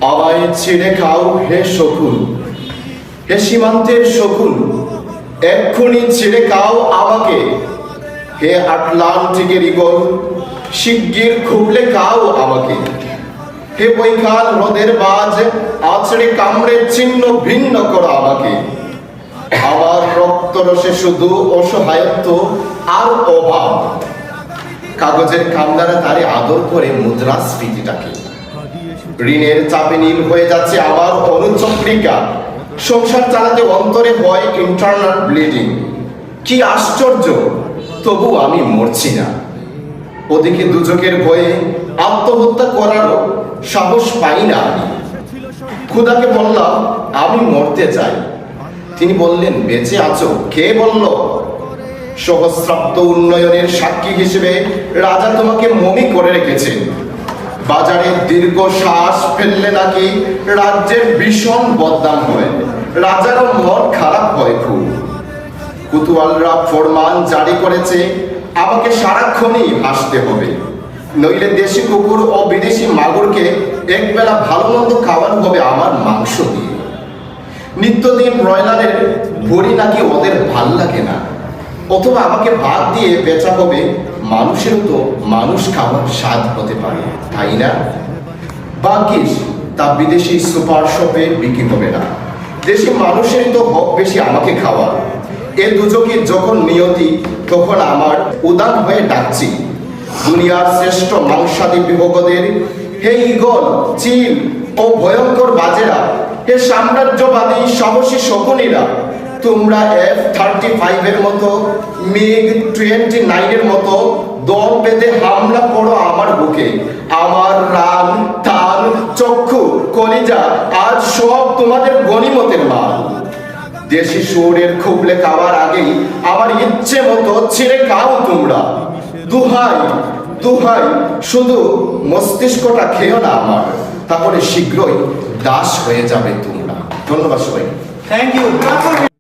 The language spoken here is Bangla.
আমায় ছিঁড়ে খাও হে শকুন, হে সীমান্তের শকুন, এক্ষুনি ছিঁড়ে খাও আমাকে। হে আটলান্টিকের ঈগল, শিগগির খুবলে খাও আমাকে। হে বৈকাল হ্রদের বাজ, আছড়ে কামড়ে ছিন্ন ভিন্ন করো আমাকে। আমার রক্তরসে শুধু অসহায়ত্ব আর অভাব। কাগজের কামদারা তারে আদর করে মুদ্রাস্ফীতিটাকে। ঋণের চাপে নীল হয়ে যাচ্ছে আমার অনুচক্রিকা। সংসার চালাতে অন্তরে হয় ইন্টারনাল ব্লিডিং। কি আশ্চর্য, তবু আমি মরছি না। ওদিকে দুজকের ভয়ে আত্মহত্যা করারও সাহস পাই না আমি। খুদাকে বললাম আমি মরতে চাই। তিনি বললেন বেঁচে আছো? কে বলল? সহস্রাব্দ উন্নয়নের সাক্ষী হিসেবে রাজা তোমাকে মমি করে রেখেছেন। বাজারে দীর্ঘ শ্বাস ফেললে নাকি রাজ্যের ভীষণ বদনাম হয়, রাজারও মন খারাপ হয় খুব। কুতুয়ালরা ফরমান জারি করেছে আমাকে সারাক্ষণই হাসতে হবে, নইলে দেশি কুকুর ও বিদেশি মাগুরকে একবেলা ভালো মন্দ খাওয়ানো হবে আমার মাংস দিয়ে। নিত্যদিন ব্রয়লারের ভরি নাকি ওদের ভাল লাগে না, অথবা আমাকে ভাত দিয়ে বেচা হবে। মানুষেরও তো মানুষ খাওয়ার স্বাদ হতে পারে, তাই না? ভাগ্যিস তা বিদেশি সুপার শপে বিক্রি হবে না। দেশি মানুষেরই তো হক বেশি আমাকে খাওয়া। এ দুজকে যখন নিয়তি, তখন আমার উদান হয়ে ডাকছি দুনিয়ার শ্রেষ্ঠ মাংসাদী বিভোগদের। হে ঈগল, চিল ও ভয়ঙ্কর বাজেরা, হে সাম্রাজ্যবাদী সাহসী শকুনিরা, তোমরা F-35 এর মতো, MiG-29 এর মতো দল বেঁধে হামলা করো আমার বুকে। আমার রান, তাল, চক্ষু, কলিজা আজ সব তোমাদের গনিমতের মাল। দেশি সুরের খুবলে খাওয়ার আগেই আমার ইচ্ছে মতো ছিঁড়ে খাও তোমরা। দুহাই দুহাই, শুধু মস্তিষ্কটা খেও না আমার, তারপরে শীঘ্রই দাস হয়ে যাবে তোমরা। ধন্যবাদ সবাই। Thank you.